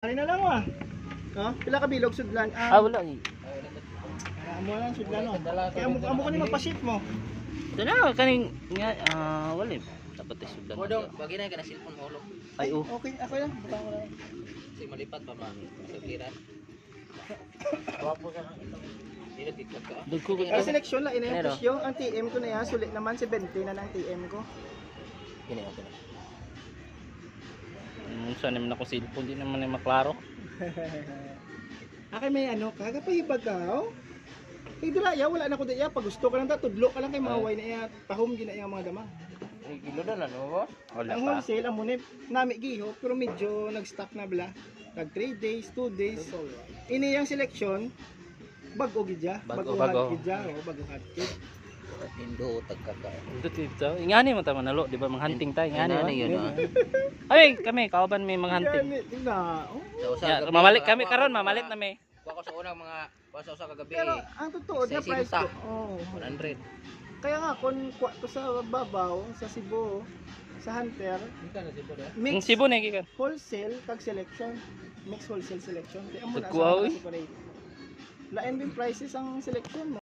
Ano na lang ah. Oh, pila ka bilog sudlan. Wala ni. Amo lang sudlan oh. Kaya amo ko ni magpa-ship mo. Ito na kaning nga wala. Dapat isudan. Modong, bagi na ka na cellphone mo. Ay Okay, ako lang. Butang ko lang. Kasi malipat pa ba? Sa kliran. Wapo ka nang ito. Dili tiktok ka. Dugko Pero seleksyon la ina yung Pero? presyo. Ang TM ko na yan, sulit naman 70 na ng TM ko. Kini ako. Saan naman ako cellphone di naman ay maklaro. Akin may ano, kaga pa hibag ka, oh. Kay dira ya wala na ko diya pag gusto ka lang ta tudlo ka lang kay maway na iya tahom gina iya mga dama. Ay, kilo na no ba? Wala Ang pa. wholesale amo ni nami giho pero medyo nag-stock na bala. Tag 3 days, 2 days. Ini yang selection bago gidya, Bago. gidya, oh, bago hadkid. Indo tagkaka. Ito dito. Ingani mo ta manalo, di ba manghunting tayo, ingani. Ingani yun, Ay, kami kauban may manghunting. Yan, tingna. Oh. Ya, mamalit kami karon, mamalit na may. Kuha ko sa unang mga sa kagabi. Pero ang totoo na Sa price sinta. ko. Oh. 100. Kaya nga kung kuha to sa babaw, sa Cebu, sa Hunter, Ang mix Cebu na gikan. wholesale kag selection. Mix wholesale selection. Kaya mo na Tagkuha, sa oy. separate. Lain din prices ang selection mo.